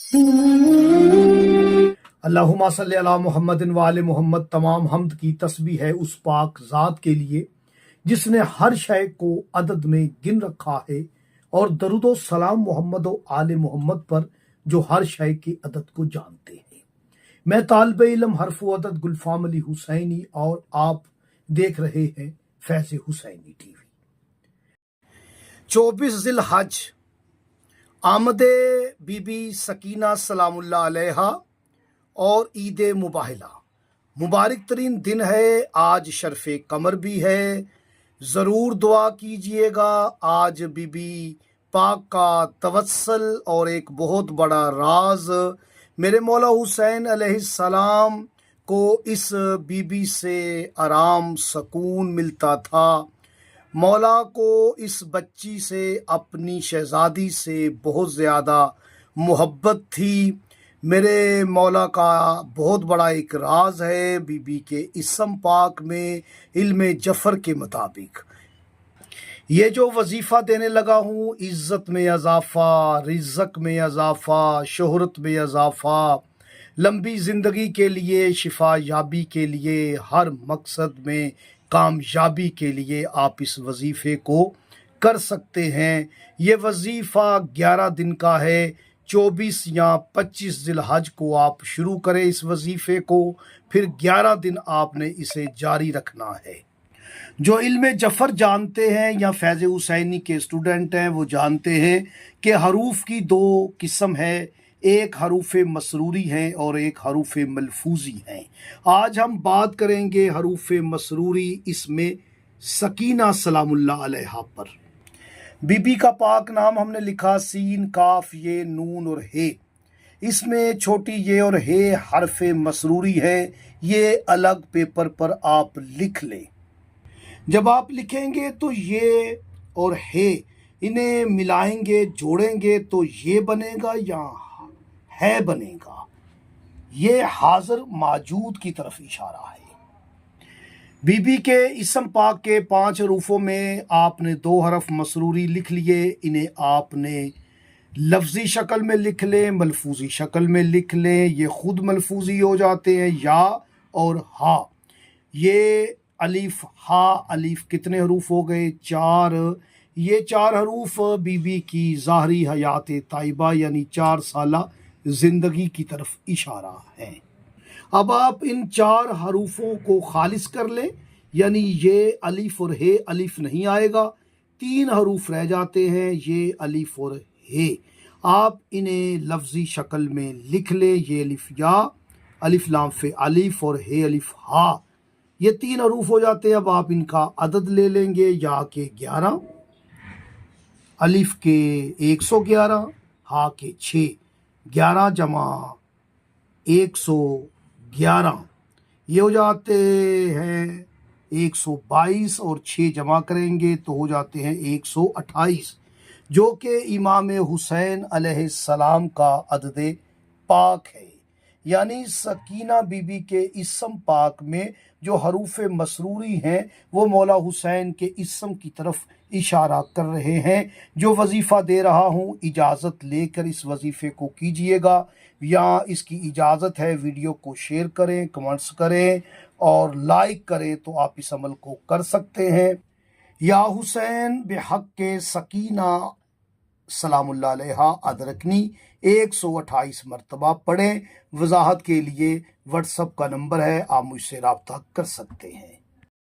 अल्लाहुम्मा सल्ली अला मुहम्मदिन व आले मोहम्मद। तमाम हमद की तस्बीह है उस पाक ज़ात के लिए जिसने हर शय को अदद में गिन रखा है, और दरूदो सलाम मोहम्मद व आले मोहम्मद पर जो हर शय की अदद को जानते हैं। मैं तालिब इल्म हरफो अदद गुलफाम अली हुसैनी और आप देख रहे हैं फैज़ हुसैनी टीवी। 24 ज़िलहज आमदे बीबी सकीना सलामुल्लाह अलैहा और ईद मुबाहिला मुबारक तरीन दिन है। आज शर्फ़ कमर भी है, ज़रूर दुआ कीजिएगा। आज बीबी पाक का तवस्सल और एक बहुत बड़ा राज मेरे मौला हुसैन अलैहिस्सलाम को इस बीबी से आराम सुकून मिलता था। मौला को इस बच्ची से, अपनी शहजादी से बहुत ज़्यादा मोहब्बत थी। मेरे मौला का बहुत बड़ा एक राज है बीबी के इस्म पाक में। इल्म जफ़र के मुताबिक ये जो वजीफ़ा देने लगा हूँ, इज़्ज़त में इजाफ़ा, रिज़्क़ में इजाफ़ा, शोहरत में इजाफ़ा, लंबी ज़िंदगी के लिए, शिफा याबी के लिए, हर मकसद में कामयाबी के लिए आप इस वजीफ़े को कर सकते हैं। ये वजीफ़ा 11 दिन का है। 24 या 25 ज़िलहज को आप शुरू करें इस वजीफ़े को, फिर 11 दिन आपने इसे जारी रखना है। जो इल्म जफ़र जानते हैं या फैज़ हुसैनी के स्टूडेंट हैं वो जानते हैं कि हरूफ की 2 किस्म है, एक हरूफ मसरूरी हैं और एक हरूफ मलफूजी हैं। आज हम बात करेंगे हरूफ मसरूरी, इसमें सकीना सलामुल्लाह अलैहा पर। बीबी का पाक नाम हमने लिखा सीन काफ ये नून और हे। इसमें छोटी ये और हे हरफ मसरूरी है। ये अलग पेपर पर आप लिख लें। जब आप लिखेंगे तो ये और हे इन्हें मिलाएंगे, जोड़ेंगे तो ये बनेगा या है बनेगा। ये हाजिर मौजूद की तरफ इशारा है। बीबी के इस्म पाक के 5 हरूफों में आपने 2 हरफ मसरूरी लिख लिए। इन्हें आपने लफ्ज़ी शक्ल में लिख लें, मलफूजी शक्ल में लिख लें। ये खुद मलफूजी हो जाते हैं, या और हा। ये अलिफ हा अलिफ कितने हरूफ हो गए? 4। ये 4 हरूफ बीबी की ज़ाहरी हयात ताइबा यानी 4 साला ज़िंदगी की तरफ इशारा है। अब आप इन 4 हरूफों को खालिस कर लें, यानी ये अलिफ और हे अलिफ नहीं आएगा, 3 हरूफ रह जाते हैं, ये अलिफ और हे। आप इन्हें लफ्ज़ी शक्ल में लिख लें। ये अलिफ या, अलिफ लाम फे अलिफ और हे अलिफ हा, ये 3 हरूफ हो जाते हैं। अब आप इनका अदद ले लेंगे। या के 11, अलिफ के 111, हा के 6, 11 जमा 111 ये हो जाते हैं 122, और 6 जमा करेंगे तो हो जाते हैं 128, जो कि इमाम हुसैन अलैहिस्सलाम का अदद पाक है। यानी सकीना बीबी के इस्म पाक में जो हरूफ मसरूरी हैं वो मौला हुसैन के इस्म की तरफ इशारा कर रहे हैं। जो वजीफ़ा दे रहा हूँ, इजाज़त लेकर इस वजीफ़े को कीजिएगा। या इसकी इजाज़त है, वीडियो को शेयर करें, कमेंट्स करें और लाइक करें तो आप इस अमल को कर सकते हैं। या हुसैन बेहक के सकीना सलामुल्लाह अलैहा अदरकनी 128 मरतबा पढ़ें। वजाहत के लिए व्हाट्सएप का नंबर है, आप मुझसे रब्ता कर सकते हैं।